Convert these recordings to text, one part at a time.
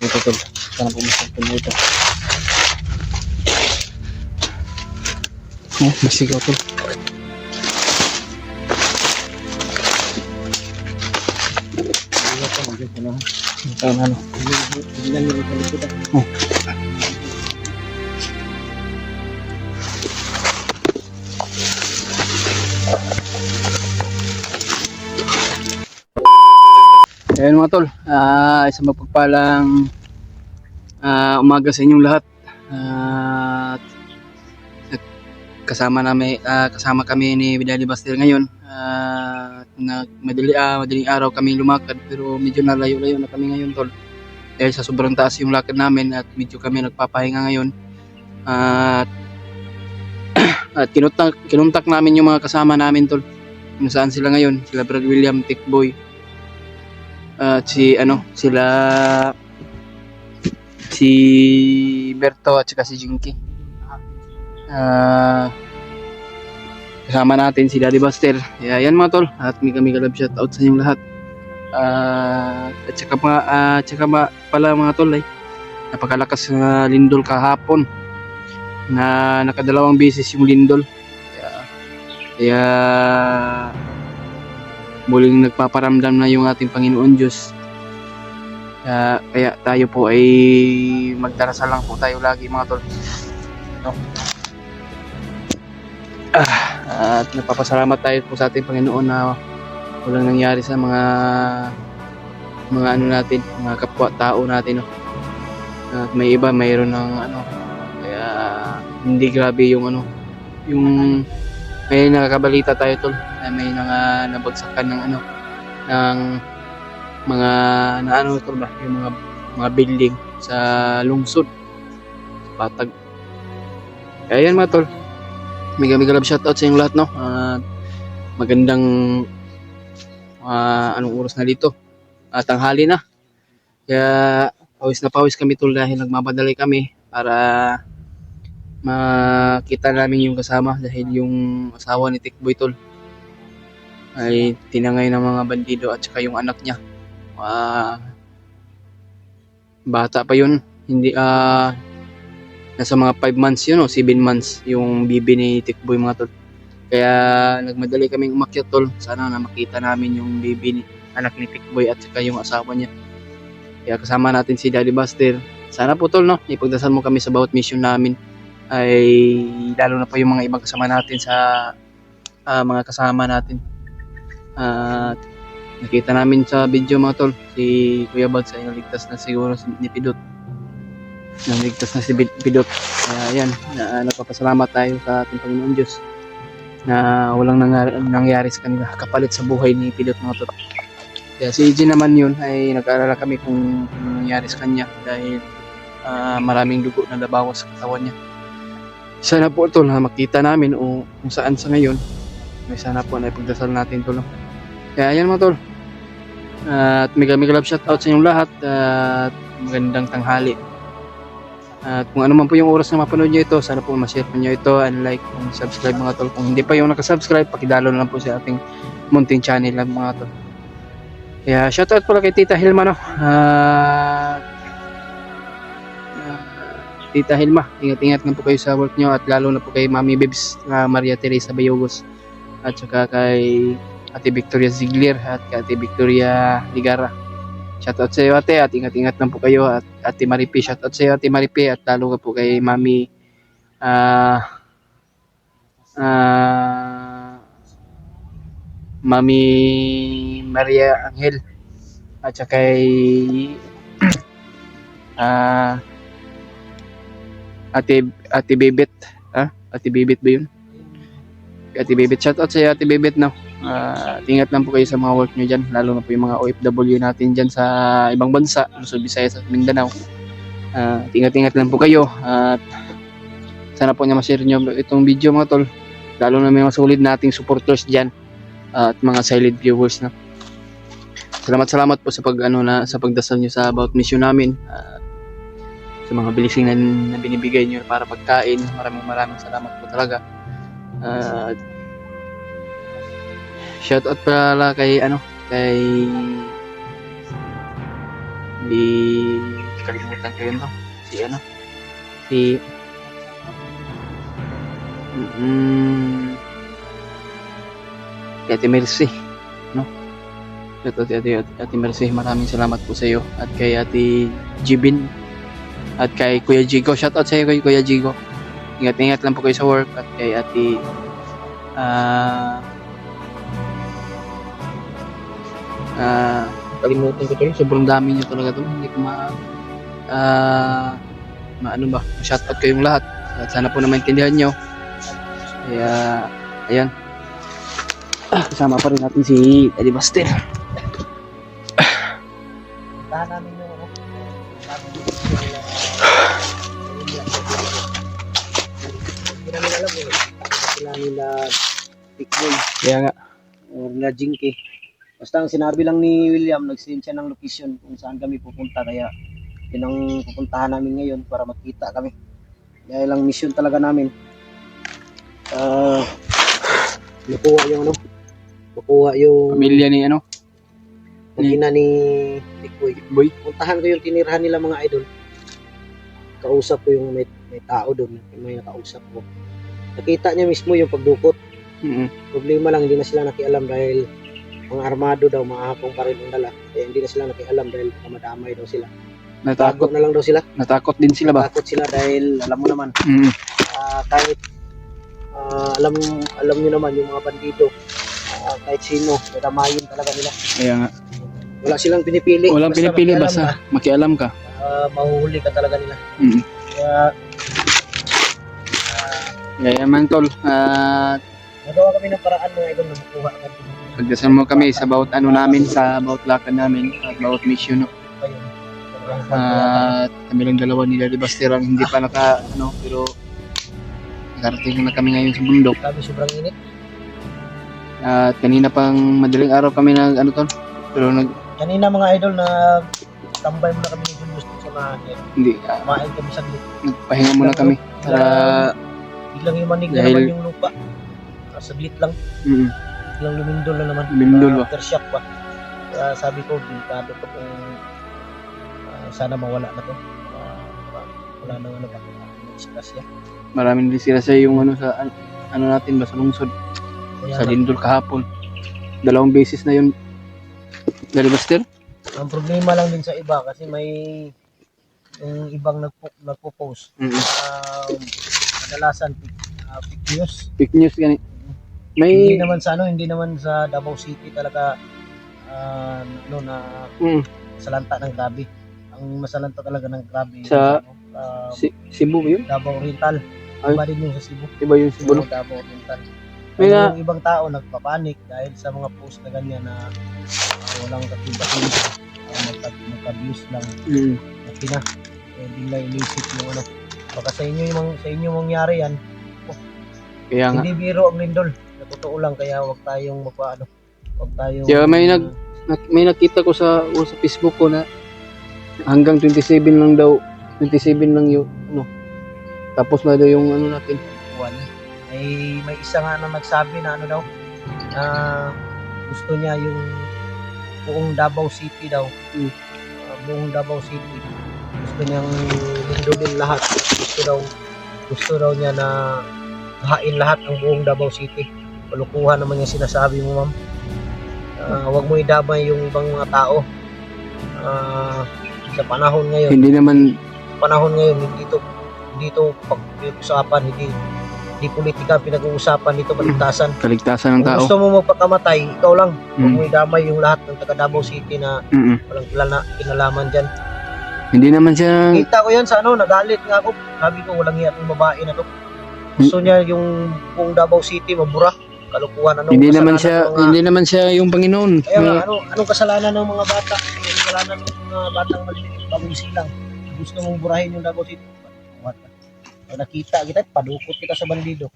dito tol. Sana po masaktan mo ito. Oh, masigaw tol. Ano? Oh. Ayan mga tol, isang mapagpalang umaga sa inyong lahat. Kasama kami ni Vidali Bastel ngayon. Madaling araw kami lumakad pero medyo nalayo-layo na kami ngayon tol. Dahil sa sobrang taas yung lakad namin at medyo kami nagpapahinga ngayon. At kinuntak namin yung mga kasama namin tol. Kung saan sila ngayon, sila Brad William, Tikboy. At si Berto at saka si Jinky. Kasama natin si Daddy Buster. Yan mga tol. At kami kalab shout out sa inyong lahat. At saka pala mga tol ay napakalakas na lindol kahapon. Na nakadalawang beses yung lindol. Kaya muling nagpaparamdam na yung ating Panginoon Diyos. Kaya tayo po ay magdarasal lang po tayo lagi mga tol. No? At nagpapasalamat tayo po sa ating Panginoon na walang nangyari sa mga ano natin, mga kapwa-tao natin. No? At may iba, mayroon ng ano, kaya hindi grabe yung ano, yung may nakakabalita tayo tol na may nabagsakan ng ano ng mga ano tol ba yung mga building sa lungsod sa Patag. Kaya yan mga tol, mega love shoutout sa inyong lahat no. Magandang anong oras na dito, tanghali na, kaya pawis kami tol dahil nagmamadali kami para makita namin yung kasama dahil yung asawa ni Tikboy tol ay tinangay ng mga bandido at saka yung anak niya. Bata pa yun, hindi nasa mga 5 months yun o 7 months yung bibi ni Tikboy mga tol. Kaya nagmadali kaming umakyat tol, sana na makita namin yung bibi ni anak ni Tikboy at saka yung asawa niya. Kaya kasama natin si Daddy Buster. Sana po tol no, ipagdasal mo kami sa bawat mission namin, ay lalo na po yung mga ibang kasama natin sa mga kasama natin. Nakita namin sa video mga tol, si Kuya Bads ay naligtas na siguro ni Pidot. Naligtas na si Pidot. Ayan, nagpapasalamat tayo sa ating Panginoon Diyos na walang nangyari sa kanila kapalit sa buhay ni Pidot mga tol. Kaya si EJ naman yun ay nag-aalala kami kung nangyari sa kanya dahil maraming dugo na nabawas sa katawan niya. Sana po tol na makita namin o kung saan sa ngayon. May sana po na ipagdasal natin tol. Kaya ayan mga tol. At mega love shoutout sa inyong lahat at magandang tanghali. At kung ano man po yung oras na mapanood nyo ito, sana po ma-share po nyo ito and like and subscribe mga tol. Kung hindi pa yung nakasubscribe, pakidalo na lang po sa ating munting channel lang mga tol. Kaya shoutout pala kay Tita Hilma no. Tita Hilma, ingat-ingat nga po kayo sa work nyo at lalo na po kay Mami Bibs, Maria Teresa Bayogos at saka kay Ate Victoria Ziegler at kay Ate Victoria Ligara. Shoutout sa iyo ate at ingat-ingat lang po kayo at Ate Maripi, shoutout sa iyo Ate Maripi at lalo nga po kay Mami Mami Maria Angel at saka kay Ate Bebet, Ate Bebet ba yun? Ate Bebet, shoutout sa Ate Bebet no. Ingat lang po kayo sa mga work nyo dyan, lalo na po yung mga OFW natin dyan sa ibang bansa, Luzon, Visayas at Mindanao. Ingat-ingat lang po kayo at sana po niya ma-share nyo itong video mga tol, lalo na may mga solid nating supporters dyan at mga silent viewers na. Salamat po sa sa pagdasal nyo sa about mission namin. Sa mga blessing na binibigay nyo para pagkain, maraming salamat po talaga. Shout out pala kay kay nakalimutan ko yun to. Si ano? Si Ate Mercy, no? Ito Ate Mercy, maraming salamat po sa iyo at kay Ate Jibin at kay Kuya Jigo. Shout out sa iyo kay Kuya Jigo. Ingat-ingat lang po kayo sa work at kay Ate kalimutan ko tuloy. Sobrang dami niyo talaga to. Hindi ko maano ba, shout out kayong lahat. At sana po na maintindihan nyo. Kaya, ayan. Kasama pa rin natin si Eddie Buster. Tahan namin yung ano. Hindi namin alam eh. Sila nila Big Boy Kaya nga. or nila Jinky. Basta ang sinabi lang ni William, nag-send siya ng location kung saan kami pupunta. Kaya yun ang pupuntahan namin ngayon para magkita kami. Dahil ang mission talaga namin. Nakuha yung ano. Nakuha yung Pamilya ni ano? pagina ni Big Boy. Boy. Puntahan ko yung tinirahan nila mga idol. Kausap ko yung may tao doon. May nakausap ko. Nakita niya mismo yung pagdukot. Problema lang, hindi na sila nakialam dahil mga armado daw, mahapong pa rin ang dala. Kaya hindi na sila nakialam dahil kamadamay daw sila. Tago Natakot. na lang daw sila. Natakot din sila ba? Takot sila dahil alam mo naman, kahit alam niyo naman yung mga bandido, kahit sino, nadamayin talaga nila. Kaya nga. Wala silang pinipili. Walang pinipili, makialam basta makialam ka. mahuhuli ka talaga nila. Kaya Kaya man tol. nagawa kami ng paraan mga idol na makuha agad yung Pagdasan mo kami sa bawat ano namin, sa bawat lakad namin, at bawat mission. No? ayun. At kami lang dalawa ni Daddy Buster ang hindi pa pero nakarating na kami ngayon sa bundok. Sabi sobrang init. At kanina pang madaling araw kami pero Kanina mga idol na tambay muna kami ng gusto sa mga hindi, kumain kami saglit. nagpahinga muna kami para Biglang yumanig na Dahil- naman yung lupa. Saglit lang. Biglang lumindol na naman. Lumindol ba? Aftershock ba? Kaya sabi ko, delikado to kung sana mawala na to. Wala nang ano ba? Disgrasya. maraming disira sa yung sa natin ba sa lungsod, Kaya sa lindol kahapon. 2 beses na yun, Daddy Buster. ang problema lang din sa iba kasi may yung ibang nagpo-post. Kadalasan fake news. Fake news gani. Hindi May naman sa Davao City talaga salanta ng grabe. Ang masalanta talaga ng grabe Sa- ano, Cebu yun. Davao Oriental. Ay. Iba din yung sa Cebu. Iba yung Cebu. no? Davao Oriental. May Pero yung ibang tao nagpapanik dahil sa mga post na ganyan na walang katibasin, magka-views lang. Okay na. Hindi na inisip yung ano. Baka sa inyo mangyari yan. Kaya nga. Hindi biro ang lindol. Sa totoo lang kaya wag tayong wag tayong Kaya may nakita ko sa Facebook ko na hanggang 27 lang daw. 27 lang yung Tapos na daw yung natin. buwan. May isa nga na nagsabi na daw na gusto niya yung buong Davao City daw. Buong Davao City. Gusto niyang lindolin lahat. Gusto daw niya na hain lahat ang buong Davao City. Palukuhan naman yung sinasabi mo, ma'am. Huwag mo idamay yung ibang mga tao. Sa panahon ngayon, Hindi naman hindi to pag-usapan, hindi politika pinag-uusapan, dito kaligtasan. kaligtasan ng Kung tao. gusto mo magpakamatay, ikaw lang. Huwag mo idamay yung lahat ng taga Davao City na walang kinalaman dyan. Hindi naman siya Kita ko yan sa nagalit nga ako. Sabi ko, walang hiya itong babae na to. Gusto niya yung buong Davao City mabura. Kalukuhan, hindi naman siya yung Panginoon. Kaya nga, anong kasalanan ng mga bata? Anong kasalanan ng mga batang maliliit, bagong silang? Gusto mong burahin yung Davao City? What? Nakita kita, padukot kita sa bandido.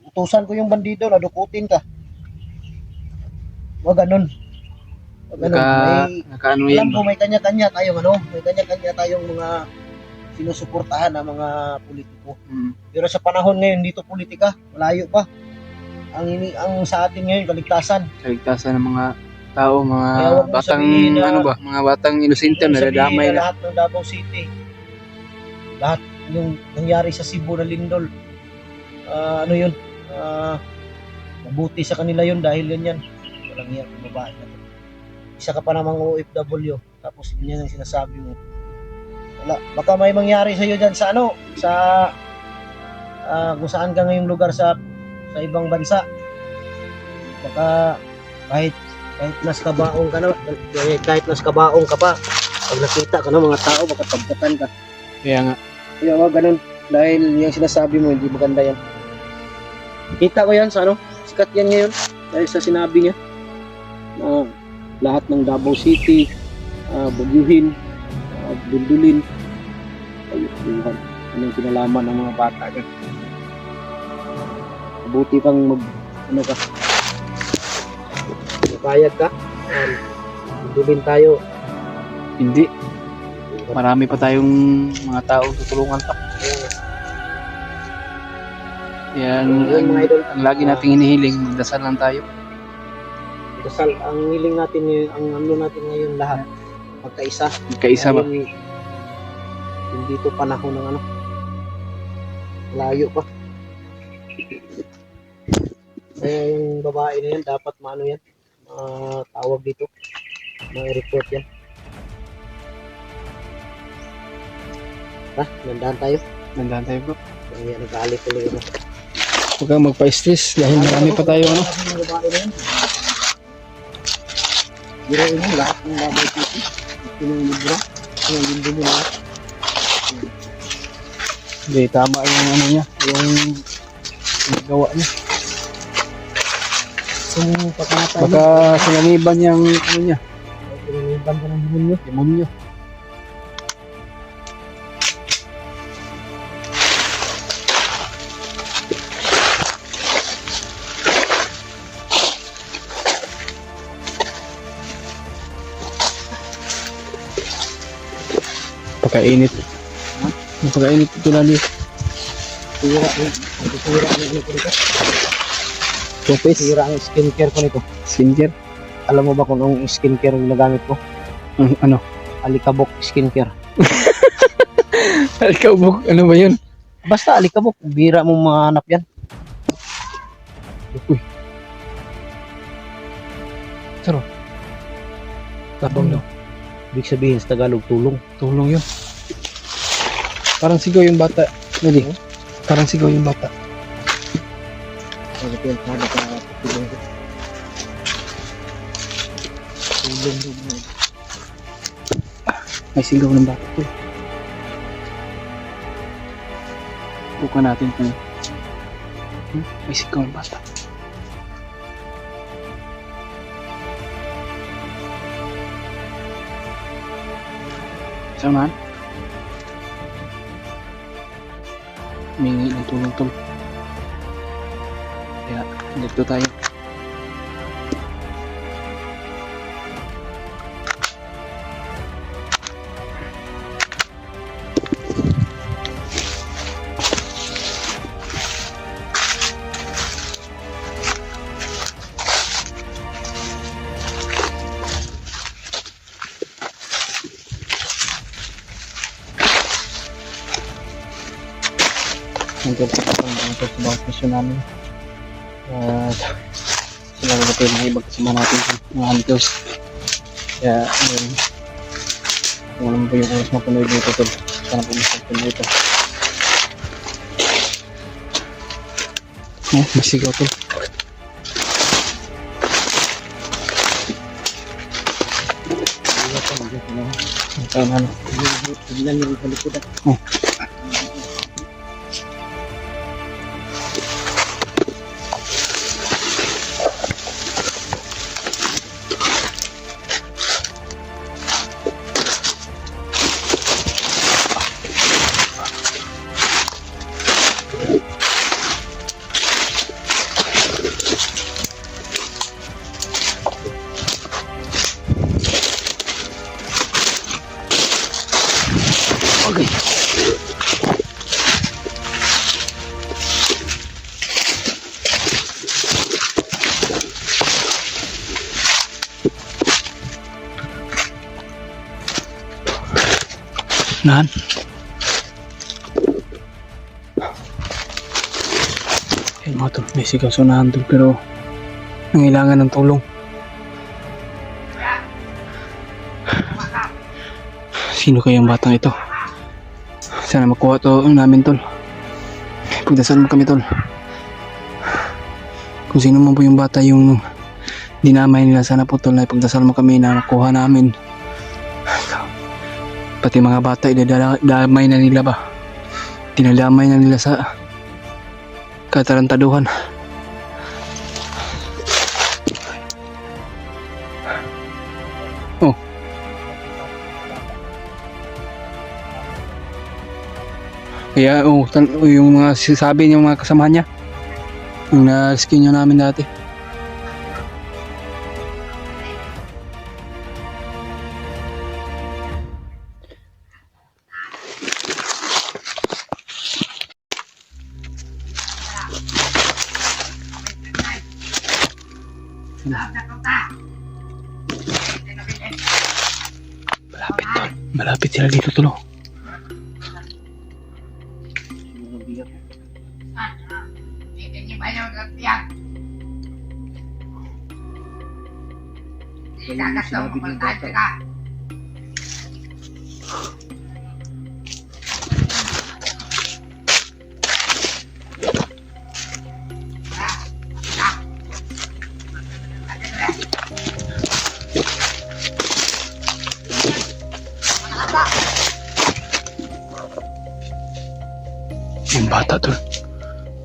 Utusan ko yung bandido, nadukutin ka. Wag ganun. Nakaano yan Alam ko ba? may kanya-kanya tayong mga sinusuportahan ng mga politiko. Pero sa panahon ngayon dito politika, malayo pa. Ang sa atin ngayon kaligtasan. Kaligtasan ng mga tao, mga Kaya wag mo batang sabihin na- ano ba, mga batang inosente Huwag mo sabihin nadadamay na na. lahat ng Davao City, lahat yung nangyari sa Cebu na lindol, ano yun, mabuti sa kanila yun dahil yun yan. Walang yan, babae na to. Isa ka pa namang OFW, tapos yun yan ang sinasabi mo. Wala, baka may mangyari sa iyo dyan sa ano, sa kung saan ka ngayong lugar sa ibang bansa. Baka kahit naskabaong ka na, kahit naskabaong ka pa, pag nakita ka ng mga tao, baka pagkatan ka. Kaya nga, Kaya wag ganun, dahil yung sinasabi mo hindi maganda yan. Kita ko yan sa ano, sikat yan ngayon dahil sa sinabi niya na lahat ng Davao City, bagyuhin, dundulin, ayun, anong kinalaman ng mga bata ka. Mabuti pang ano ka, napayag ka, dundulin tayo. hindi. Marami pa tayong mga tao tutulungan pa. Yan, Ayun, mga idol. ang lagi nating hinihiling, magdasal lang tayo. Dasal, ang hiling natin ngayon, ang ano natin ngayon lahat, magkaisa. Kaisa ba? Dahil hindi to panahon ng ano, layo pa. Kaya yung babae na yan, dapat maano yan, tawag dito, ma-report yan. Nandahan tayo. Nandahan tayo bro. Kaya nag-aalit tuloy ano. Huwag kang magpa-stress dahil marami pa tayo ano. Yung babae na yan. Biruin mo lahat ng babae dito. Pinulibra. Yung lindo mo lahat. Hindi, tama yung ano niya, yung gawa niya. So, pagkatay mo, Baka sinaniban niyang ano niya, pinaniban ka ng demonyo. demonyo. Pagkainit. Pagkainit ito lali. Sira ang ano ko nito. Tupis. Sira ang skincare ko nito. Singer. Alam mo ba kung anong skincare yung nagamit ko? Ano? Alikabok skincare. Ikaw buk, ano ba yun? Basta alikabok, bira mong mahanap yan. Uy. Saro. Tapang daw. Ibig sabihin sa Tagalog, tulong. Tulong yun. Parang sigaw yung bata. Hindi. Parang sigaw yung bata. Tulong. May sigaw ng bata. Uy. Bukan natin kung may sigaw ng bata. Saan? Mingi ng tulong tol. Kaya dito tayo. Nandiyan po ang sa bawat misyon namin. Sila na po yung mga ibang kasama natin, mga hunters. Kaya, kung alam po yung oras mapunoy dito tol. Sana po masaktan dito. Oh, masigaw tol. Ito na ano. Tignan yung balikudan. Oh. Okay. Unahan. Ayun mga tol, may sigaw sa unahan tol, pero nangailangan ng tulong. Sino kayang batang ito? Sana makuha to namin tol. Pagdasal mo kami tol. Kung sino man po yung bata yung dinamay nila, sana po tol na ipagdasal mo kami na makuha namin. Pati mga bata idadamay na nila ba? Dinadamay na nila sa katarantaduhan. Oh. Kaya yung mga sinasabi niya mga kasama niya, yung na-rescue niyo namin dati. Malapit tol. Malapit sila dito tol. Yung bata tol,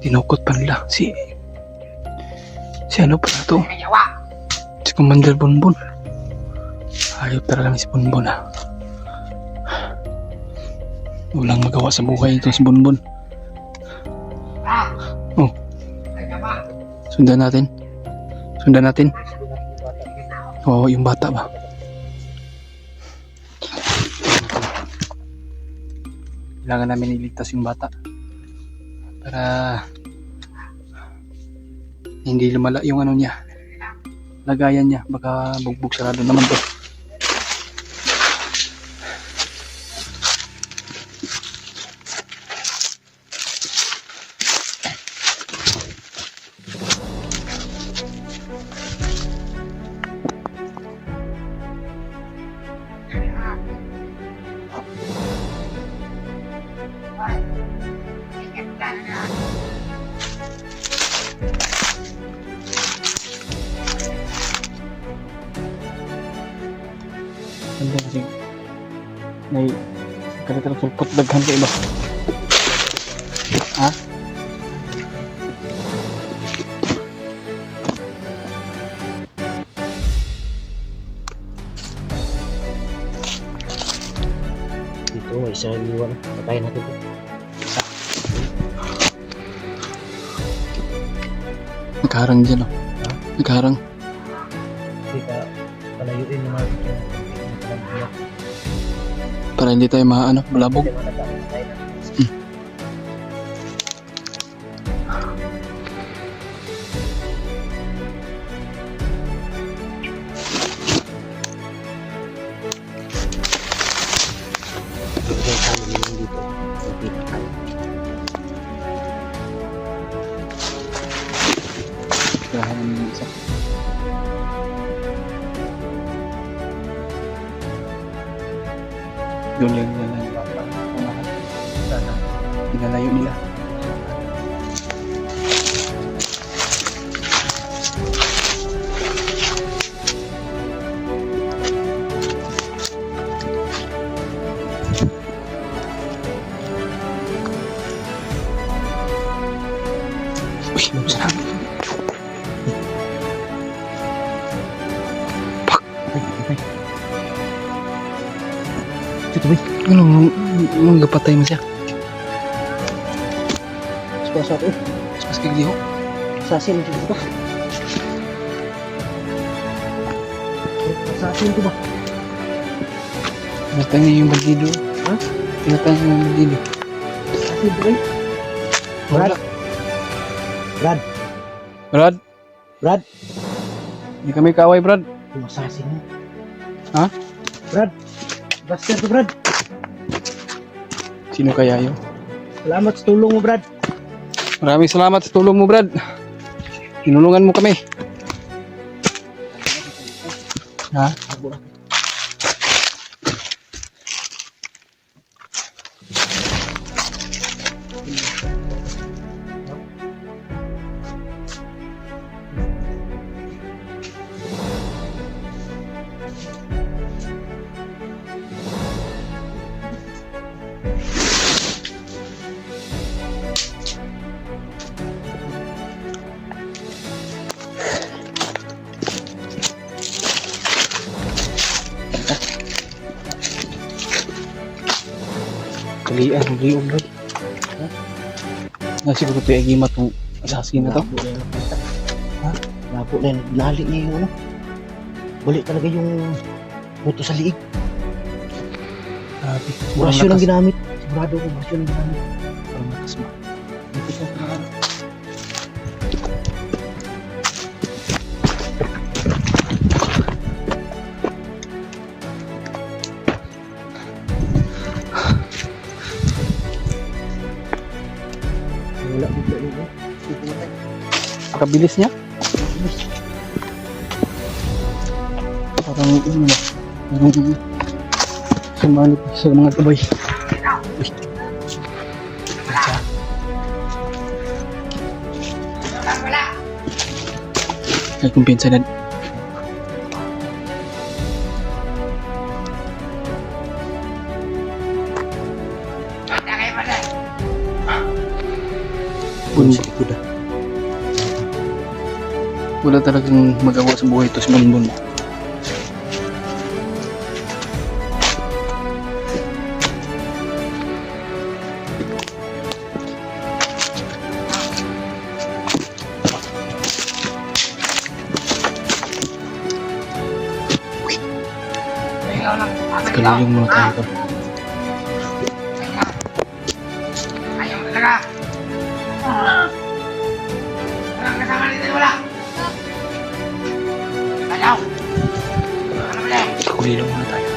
tinukot pa nila si ano pala to, si Commander Bonbon. Ayop talaga si Bonbon ha. Walang magawa sa buhay ito si Bonbon. Oh, sundan natin. Oo, yung bata ba? Kailangan namin iligtas yung bata para hindi lumala yung ano niya, lagayan niya. Baka bugbog sarado naman to. Hindi kasi may kalitan sulpot daghan ka iba. Ha? Dito, may isa iwan. Patayin natin ito. Nagkarang dyan oh. Ha? Nagkarang. Hindi ka palayuin naman ito. Para hindi tayo bulabog. Kailangan namin isa. Doon yung nilalayo bata. Sana. Nilalayo nila. Uy, buksan namin. Ano, magpatay mo siya. Spesa ito. Mas kagliho. Sasin ito ba? Sasin ito ba? Pinatay niya yung bandido. Ha? Pinatay niya yung bandido. Sasin ito ba? Brad? Brad? Brad? Brad? Hindi kami kaaway, Brad. Yung sasin mo. Ha? Brad? Basta ito, Brad. Sino kaya yun? Salamat sa tulong mo, Brad. Maraming salamat sa tulong mo, Brad. Tinulungan mo kami. Ha? Kalian, liog, Brad. Na siguro ito ay gimat ng assassin na to. Labo na yun. Lali niya yung ano. Balik talaga yung buto sa liig. Grabe. Burasyon ang ginamit. Sigurado ko, burasyon ang ginamit. Parang lakas mo. Dito siya pinaka- Wala bigla yun. Dito na tayo. Kabilis niya. Parang ano na. Parang sumanip sa mga tabay. Uy. Ay, kumpiyansa na. Wala, wala talagang magawa sa buhay ito sa Bonbon. Kalilong muna tayo ito. Kalilong muna tayo.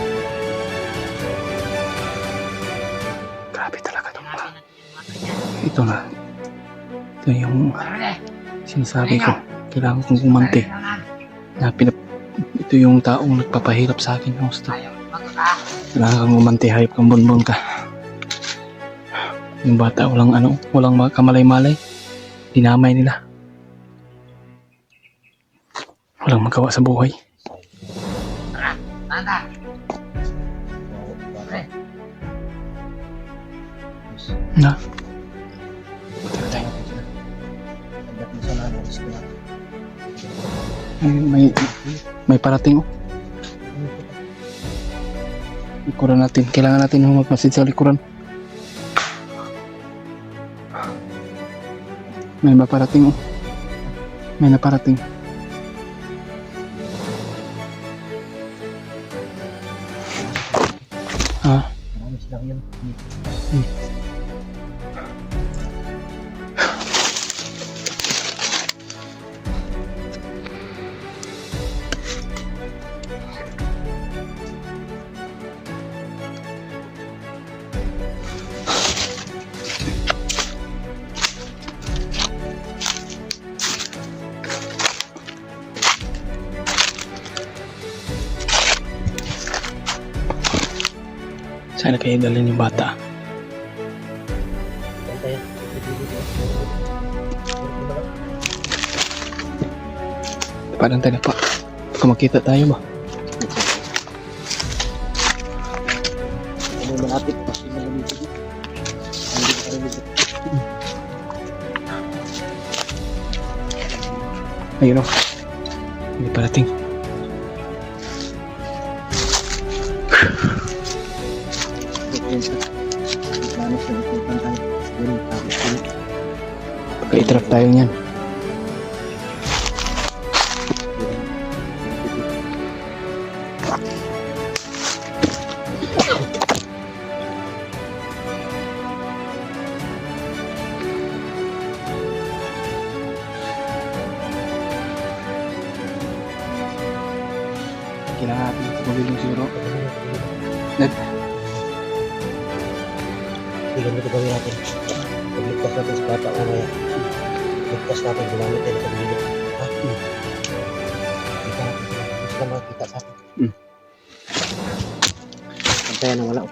Grabe talaga ito. Ito na. Ito yung sinasabi ko. Kailangan kong kumante. Ito yung taong nagpapahirap sa akin, host. Kailangan kang umante, hayop kang Bonbon ka. Yung bata, walang kamalay-malay. Dinamay nila. Walang magawa sa buhay. Na. May parating oh. Likuran natin. Kailangan natin magmasid sa likuran. May maparating oh. May naparating. Ah. Marami silang yun. Sana kayo dalhin yung bata. Parang tayo pa. Baka makita tayo ba? Ano malapit pa siya malamig. Ayun o. Hindi parating. Pagka-itrap tayo niyan. Kailangan natin magulong siguro. Sige, ganito gawin natin. Pagligtas natin sa bata mamaya. Ligtas natin, gumamit tayo ng pagligtas. Ha? Kita natin sila. Hindi sila makikita sa atin. Pantayan na wala.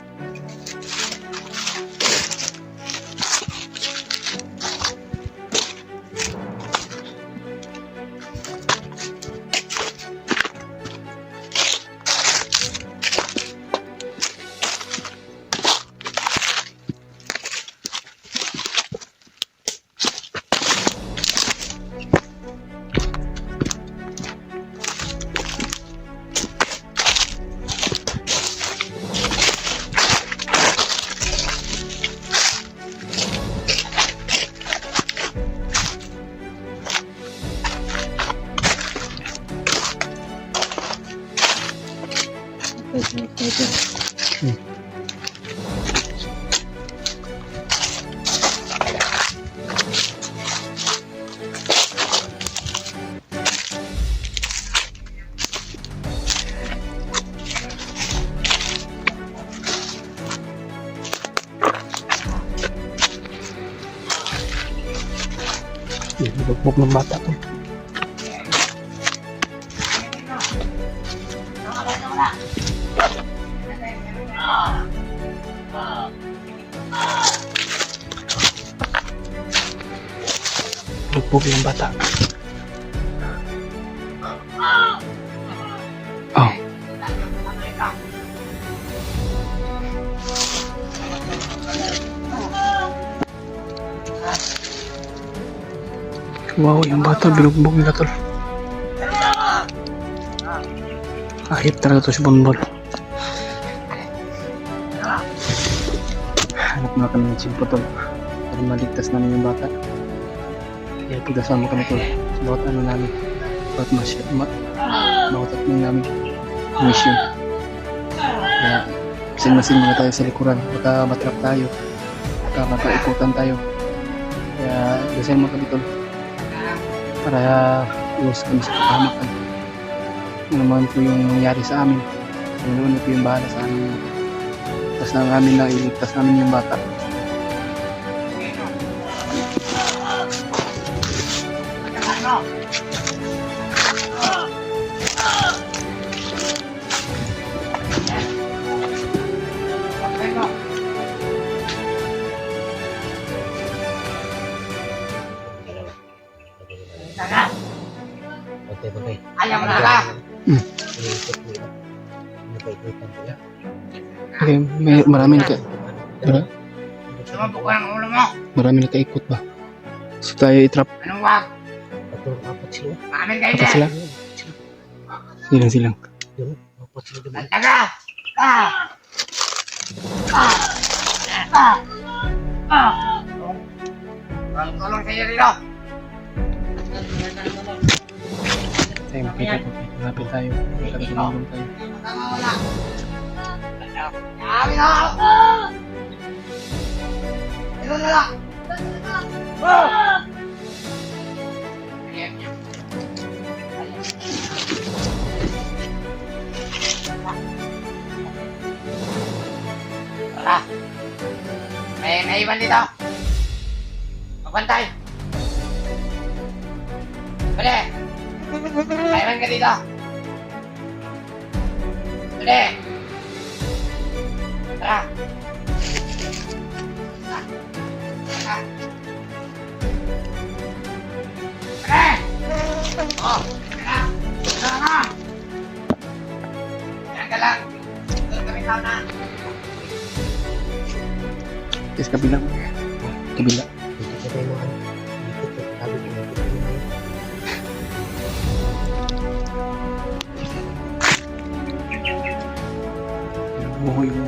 Bugbog ng bata to. Bugbog ng bata. Oh. Wow, yung bata, binugbog nila tol. Ahip talaga to si Bonbon. Hanap na kami ng simpo tol. Para maligtas namin yung bata. Kaya pagdasal mo kami tol. Sa bawat ano namin. Bawat bawat atmong namin. Mission. Kaya masin-masin muna tayo sa likuran. Baka matrap tayo. Baka mapaikutan tayo. Kaya dasal mo kami tol. Para iwas kami sa kapahamakan. Ano naman po yung nangyari sa amin. Ano po yung bahala sa amin. Tapos na namin na iligtas namin yung bata. Bagay. Ayaw mo na ka! Okay, marami Sumabok ka ng ulo mo! marami nakaikot ba? So tayo itrap. Anong wag? Apat sila. Maamin kayo Apat sila? Silang. Apat sila. Taga! Ang tulong sa'yo dito! Tayo makita ko. Malapit tayo. Magkakatulong tayo. Wala! Sabi na! Ito na lang! Tara! May naiwan dito! Magbantay! Pwede! Naiwan ka dito! Pwede! Tara! Tara! Pwede! Oh! Tara! Tara na! Yan ka lang! Doon kami tao na! Yes, kabila. Kabila. Dito sa tayo mga dito. Sabi ko na dito. Buhoy mo.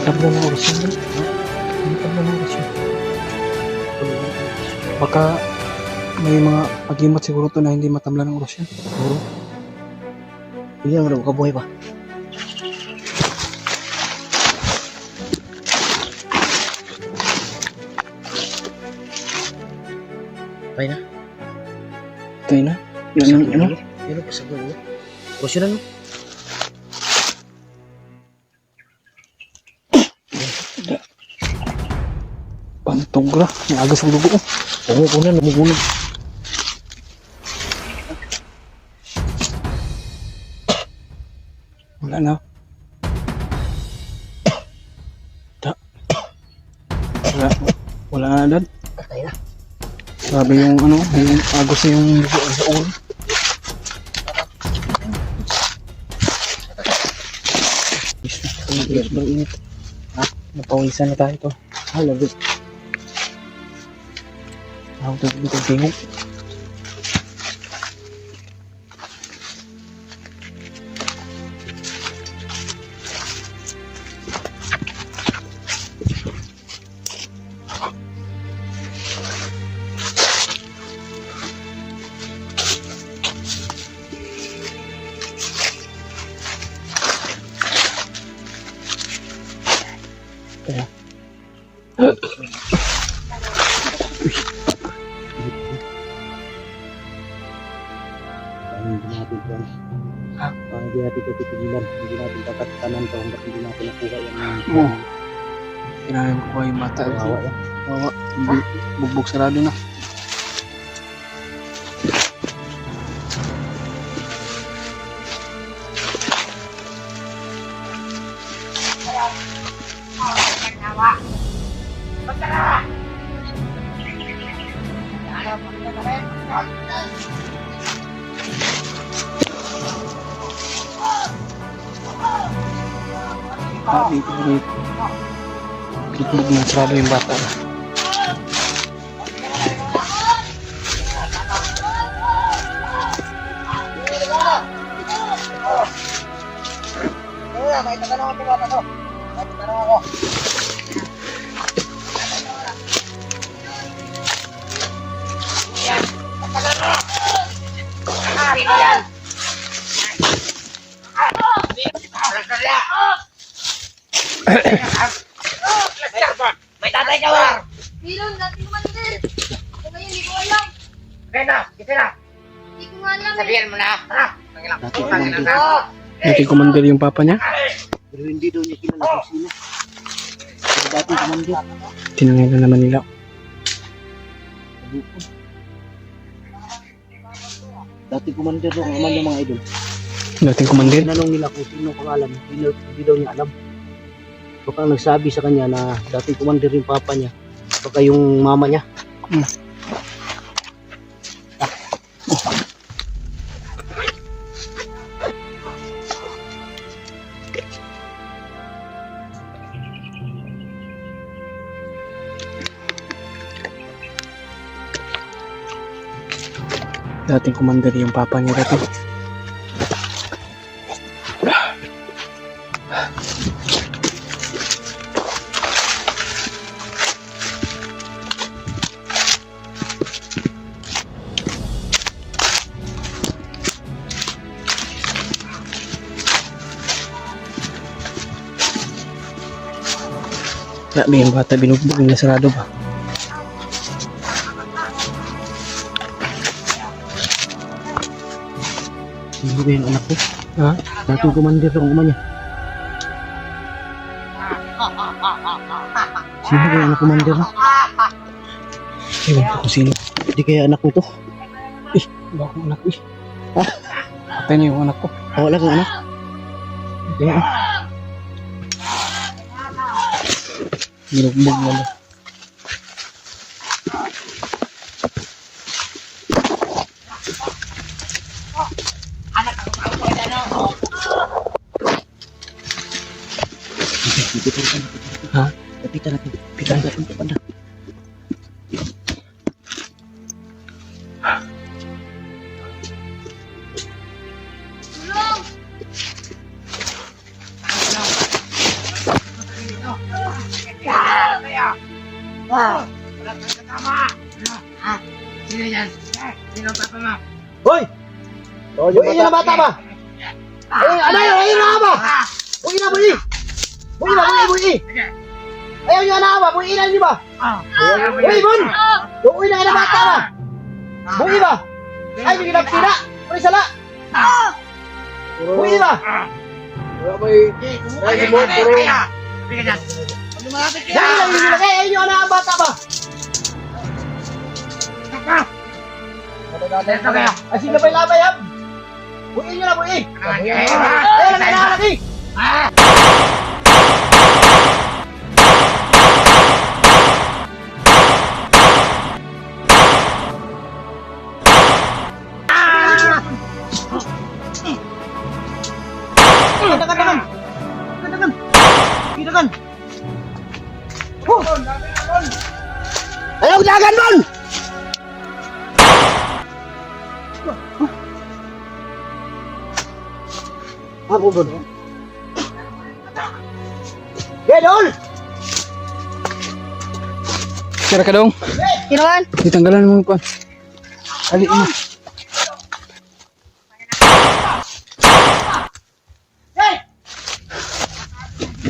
matabla ng oras yun. Matabla ng oras yun. Baka may mga pag-imat siguro to na hindi matabla ng oras yun. Siguro. Hindi naman ako kabuhay pa. Patay na. Tayo na. Yun ang ano? Yun ang pasagot mo. Kurso na no? Pantogra. May agas ang dugo. Umukunan, umukunan. Wala na. Wala na dad. Patay na. Grabe yung ano, yung agos na yung dugo sa ulo. Sobrang init. Ha? Napawisan na tayo to. Halagit. Ako to dito tingog. Kaya. Hindi natin ito. Hindi natin ito titigilan. Hindi natin tatatanan ito hanggang hindi natin nakuha yung Kailangan ko yung mata. kawawa yan. Wawa. Bugbog sarado na. Dito. Bugbog na sarado yung bata. May tatanong ako ba to? May tatanong ako. Yan. Tatanong mo. Sino yan? May tatay ka ba? Meron, dati ko man din. Ako ngayon, hindi ko alam. Okay na, kita na. Hindi ko nga alam eh. Sabihan mo na. Ha? Dati Tangina commander. na. Dating commander yung papa niya. Pero hindi daw niya kilala kung sino. Pero dati commander. Tinangin na naman nila. Dati commander daw ang ama niya mga idol. Dating commander. Tinanong nila kung sino pangalan. Hindi daw niya alam. Baka ang nagsabi sa kanya na dating commander yung papa niya. Baka yung mama niya. Dating commander yung papa niya dati. Grabe yung bata, binugbog na sarado ba? Sino ba yung anak ko? Ha? Dating commander daw ang ama niya. Sino ba yung anak commander na? Ewan ko kung sino. Hindi kaya anak mo to? Ba akong anak eh. Patay na yung anak ko. Wala kang anak? Kaya Binugbog na lang. Anak ako ako ano. Ha? Kapitan natin. Kapitan natin. Kapitan natin. Tulong! Hoy! Buhay na bata ba? Ayun na ba? Buhay na, buhay! Buhay! Ayaw nyo na ba? Buhay na nyo ba? Buhay, Bon! Buhay na bata ba? Buhay ba? Ay, may ginagtira! Buhay sala! Buhay ba? Ay, Bon, puro. Dahil lang yung nilagay, ayaw nyo na ang bata ba? Ay, sige pa yung labay, ha? Buhay nyo na, buhay! Ayaw lang na lagi! Katakan! Ayaw jagan, Bon! Ako, Bon. Gedol! Kira ka dong. Kirawan. Ditanggalan mo pa. Ali mo.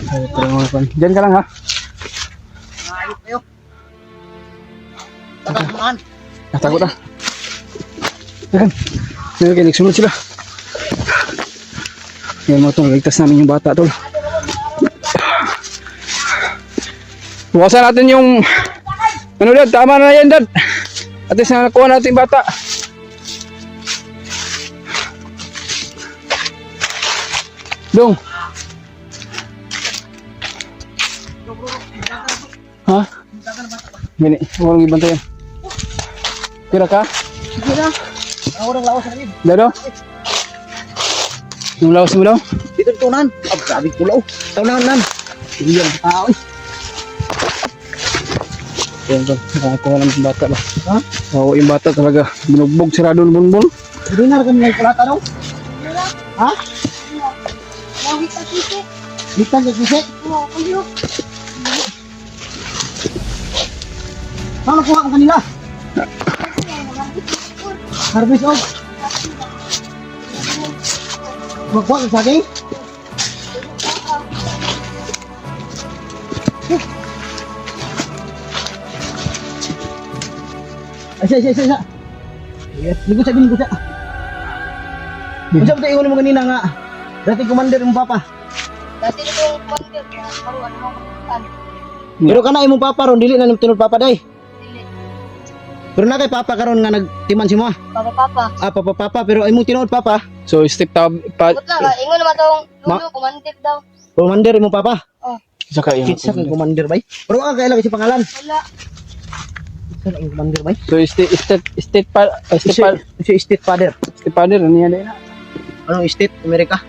Ay, pero mga pan. Diyan ka lang ha. Tatakan! Natakot na. Ayan. Nagkinig, sunod sila. Yan mo tol, ligtas namin yung bata tol. Bukasan natin yung ano dad, tama na yan dad. At least na nakuha natin yung bata. Dong. Ha? Gini, walang ibantayan. Kira ka? Kira! Ako nang lawas na rin. Dado? Yung lawas mo daw? Dito tunan. Ang grabe kulaw. Tunanan. Hindi yan tao. Yan tol, nakakuha naman yung bata ba? Ha? Oo, yung bata talaga. Binugbog si Radon Bunbun. Hindi na kami nagkulata daw. Ha? Lawit sa sisi. Bitan ka kisik. Oo, kuyo. Saan nakuha mo kanila? Harvest of. Magkuha ka sa akin? Isa. Ligo sa. Masa ba tayo iwan mo kanina nga? Dati commander mo papa. Dati ito yung commander. Kaya karuan mo kapitan. Pero kana imong papa ron dili na ning tunod papa day. Dili. Pero na kay papa karon nga nagtiman si mo. Papa. Ah papa pero imong tinuod papa. So, step tab, Ikot lang ka. Ingon naman itong lulo. Commander daw. Commander imong papa. Oh. saka yung Kitsa kang commander bay. Pero ang kailangan si pangalan. Wala. Kitsa na yung commander bay. So, state Si state father. father, ano yan na? Anong state? Amerika?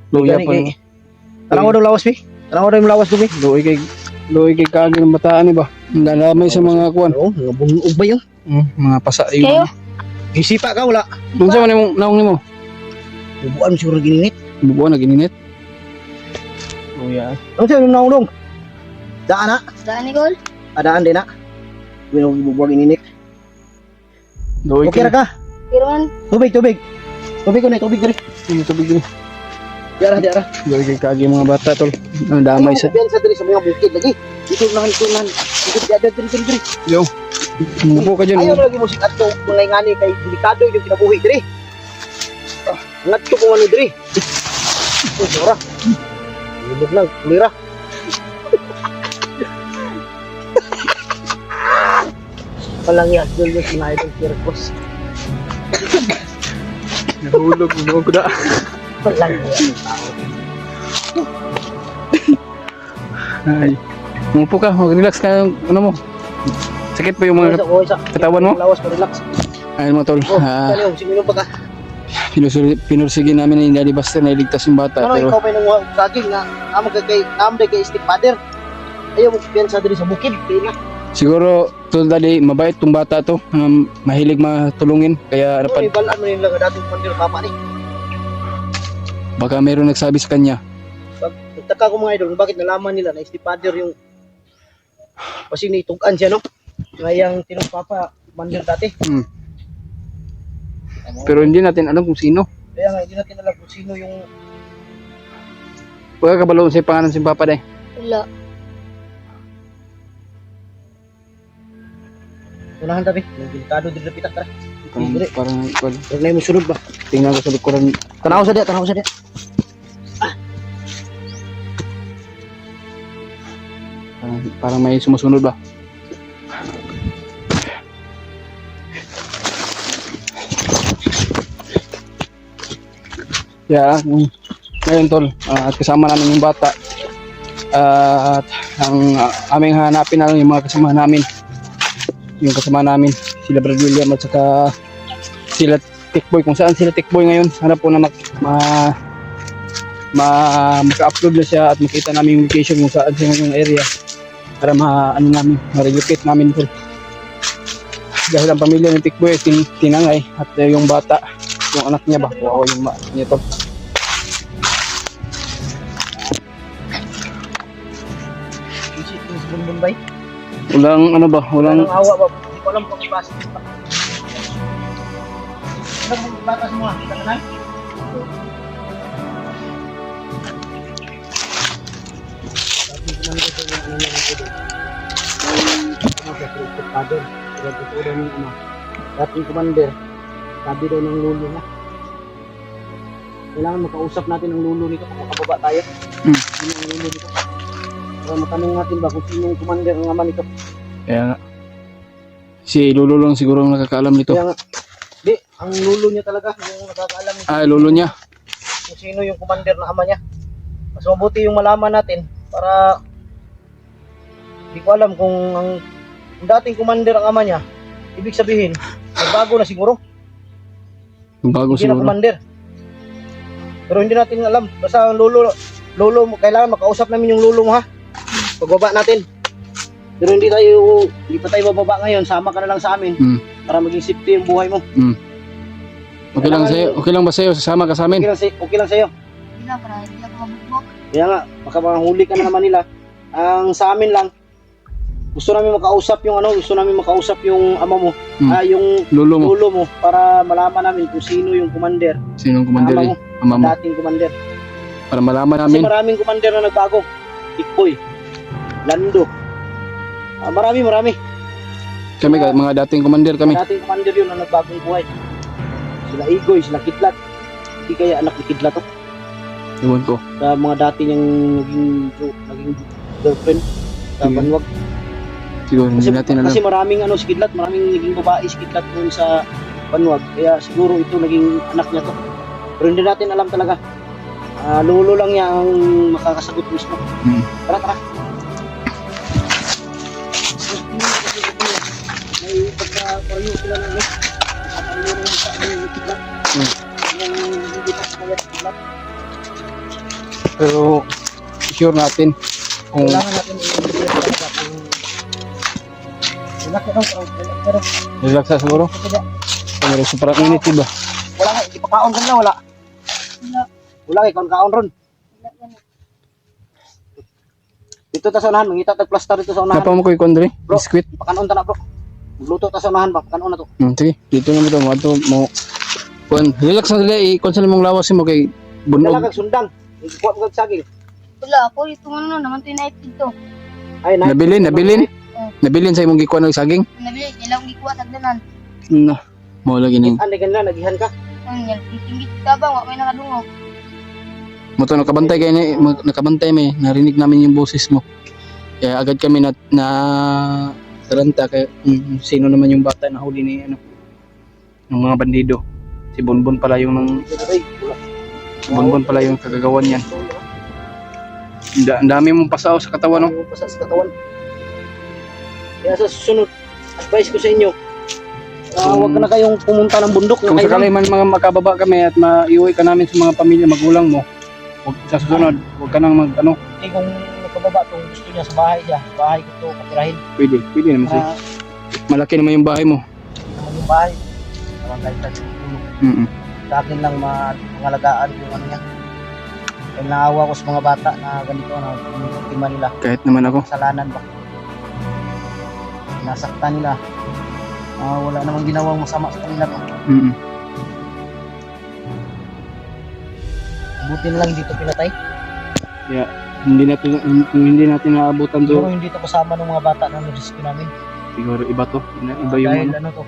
Luya Gani pa. kay- Tarang daw lawas bi. Tarang daw yung lawas bi. Luoy kay kaagi ng bataan ba? Nalamay sa mga kuan. Oo, nga bunog ba yun? Mga pasa Kayo? yung. Gisipa ka wala. Doon sa man yung naong nimo. Bubuan mo siguro gininit. Bubuan na gininit. Luya. Ano sa'yo yung naunong? Daan na. Daan ni Gol. Adaan din na. Bubuan gininit. Luoy Okay kay. ra ka? Kirawan. Tubig. Tubig ko na, tubig diri. Tubig din. Diara. Luoy kay kaagi mga bata tol. Ang damay sa. Biyan sa diri sa mga bukid lagi. Dito nahan. Diri. Yo. Mupo ka dyan. Ayaw lagi mo si Kato kung ngani kay delikado yung kinabuhi diri. Ngatso ko ano diri. Oh, sora. Libog lang, kulira. Walang yan, doon yung sinahay ng Kirkos. Nahulog ko da. Walang yan. Ay. Mupo ka, mag-relax ka. Ano mo? Sakit pa yung mga Isa. katawan mo? Lawas mo, relax. Ayun mo tol. Oh, kaya yung simino pa ka. Pinursige namin ni Daddy Buster na iligtas yung bata. Ano, Pero ikaw pa yung saging na naman kay stepfather. Ayaw mo piyansa diri sa bukid. Kaya na. siguro tol Daddy, mabait tong bata to. Mahilig matulungin. Kaya Ano, dapat ibalaan mo nila dating pandir papa ni. baka mayroong nagsabi sa kanya. Nagtaka ko mga idol, bakit nalaman nila na stepfather yung kasi nitugan siya, no? ngayang tinupapa, commander dati. Hmm. Pero hindi natin alam kung sino. Kaya nga, hindi natin alam kung sino yung Pagkakabalo sa pangalan si Papa day. Wala. unahan tabi. Yung delikado din na pitak tara. Parang Huwag na yung sunod ba? tingnan ko sa likuran. Tanaw sa dia, tanaw sa dia. Parang may sumusunod ba? Yeah, ngayon tol, at kasama namin yung bata. At ang aming hanapin na lang yung mga kasama namin. Yung kasama namin, sila Brad William at saka sila Tikboy. Kung saan sila Tikboy ngayon, hanap po na maka-upload na siya at makita namin yung location kung saan siya yung area para ma-relocate namin tol. Dahil ang pamilya ng Tikboy ay tinangay at yung bata, yung anak niya ba, o yung anak niya tol. Visit yung sa Bunbunbay. Walang ano ba, walang Walang awa ba? Hindi ko alam kung ipasok. Ano kung batas mo ah? Katanan? Dating commander, sabi daw ng lulo na. Kailangan makausap natin ang lulo nito kung makababa tayo. Sino ang lulo nito? Para matanong natin ba kung sino yung commander ng ama nito. kaya nga. Si Lolo lang siguro ang nakakaalam nito. Kaya nga, di, ang lulo niya talaga, yung nakakaalam nito. Ah, Lolo niya. Kung sino yung commander ng ama niya. Mas mabuti yung malaman natin para hindi ko alam kung ang dating commander ang ama niya, ibig sabihin, bago na siguro. Bago Hindi na siguro. commander. Pero hindi natin alam. Basta ang lolo mo, kailangan makausap namin yung lolo mo ha. Pagbaba natin. Pero hindi pa tayo bababa ngayon. Sama ka na lang sa amin para maging safety yung buhay mo. Okay lang sa'yo? Okay lang ba sa'yo? Sasama ka sa amin? Okay lang sa'yo. Hindi na, para hindi ako mabugbog. Kaya nga, baka mahuli ka na naman nila. Ang sa amin lang, gusto namin makausap yung ama mo, yung Lolo mo? lolo mo para malaman namin kung sino yung commander, Sinong commander ama eh? Ama mo? dating commander. Para malaman Kasi namin. maraming commander na nagbago. Tikboy, Lando. Marami. Kami, mga dating commander kami. Dating commander yun na nagbagong buhay. Sila Igoy, sila Kidlat. Hindi kaya anak ni Kidlat to. Iwan ko. Sa mga dati niyang naging girlfriend sa Sige. Banwag. Siguro hindi natin alam. Kasi maraming si Kidlat, maraming naging babae si Kidlat doon sa Banwag. Kaya siguro ito naging anak niya to. Pero hindi natin alam talaga. Lolo lang niya ang makakasagot mismo. Tara. May pagka-paryo sila na ano yung sa yung Kidlat. Yung hindi pa kaya si Kidlat. Pero sure natin kung Kailangan natin i-review talaga kung relax lang, pero relax na siguro. Pero sobrang init diba? wala nga, hindi pa kaon ka na, wala. Wala nga, kaon ron. Dito ta sa unahan, mangita tag plaster dito sa unahan. Napa mo ko ikondre? Bro. Biskwit? Pakanon ta na bro. Magluto ta sa unahan ba, pakanon na to. Sige, dito na mo ito. Mato mo. Relax na sila. I-consult mong lawas mo kay Dala bunog. kag sundang, ikuha mo kag saging. Wala ako, ito ano naman ito yung night dito. Ay, Nabilin sa imong gikuan ng saging. Nabili, nilang gikuha, tagdanan. Na. Mo lagi ning. Andi ganila, nagihan ka. Ano yan, tingit ka ba, wak may nakadungo. Mo to nakabantay kay nakabantay may narinig namin yung boses mo. Kaya agad kami na taranta kay sino naman yung bata na huli ni ng mga bandido. Si Bonbon pala yung Bonbon pala yung kagagawan yan. Ang dami mong pasaw sa katawan, no? Ano pa sa katawan. Kaya sa susunod, advice ko sa inyo, huwag na kayong pumunta ng bundok. Kung sakali man mga makababa kami at maiuwi ka namin sa mga pamilya, magulang mo, huwag sa susunod, huwag ka nang Hindi kung nakababa, kung gusto niya sa bahay ko ito kapirahin. pwede naman sa'yo. Malaki naman yung bahay mo. Naman yung bahay. Parang kahit sa tulog. Sa akin lang mangalagaan yung ano niya. Kaya naawa ko sa mga bata na ganito na tima nila. Kahit naman ako. Kasalanan ba? nasaktan nila. Wala namang ginawang masama sa kanila to. Buti na lang dito pinatay. Hindi natin naabutan Siguro to. hindi to kasama ng mga bata na rescue namin. Siguro iba to. Iba yung Dahil ano. ano to,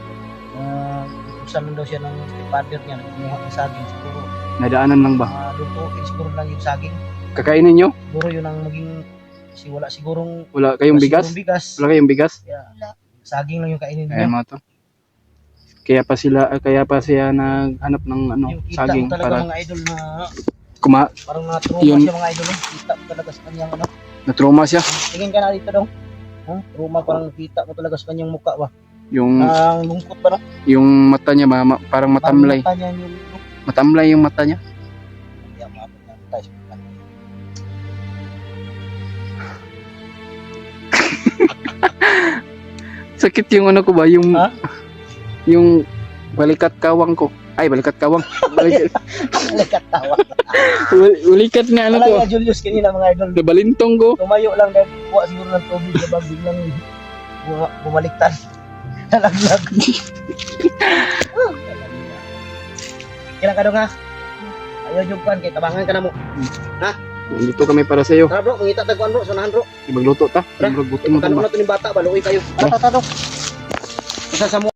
usan lang daw siya ng father niya, kumuha ng saging. Siguro, Nadaanan lang ba? lutuin siguro lang yung saging. Kakainin nyo? Siguro yun ang maging, wala sigurong, Wala kayong bigas? sigurong bigas. Wala kayong bigas? Saging lang yung kainin Ayan nila. mga to. Kaya pa siya naghanap ng ano, Yung kita saging mo talaga para mga idol na, parang na-trauma Yun. siya mga idol. Kita mo talaga sa kanyang ano. na-trauma siya. Tingin ka na dito daw. Trauma, parang kita mo talaga sa kanyang mukha ba. Yung Ang lungkot ba no? yung mata niya ba, parang matamlay. Parang mata niya yung Matamlay yung mata niya. Yeah, maabot na tayo. Sakit yung ano ko ba, yung Ha? yung balikat kawang ko. Ay, balikat kawang. Balikat, Nagkatawa. balikat nga ano ko. Alam nga Julius kanina mga idol. Nabalintong ko. Tumayo lang dahil kuha siguro ng tubig na bag biglang bumaliktad. Nalaglag. Kailan ka daw nga? Ayaw yung kuhan kay tabangan ka na mo. Dito kami para sa iyo. Tara bro, mangita tagkuhan bro, sunahan bro. Magluto ta. Tara. Magluto mo Tanong ba? na to ni bata, baluoy kayo. Tara, tara, tara. Isa sa mo.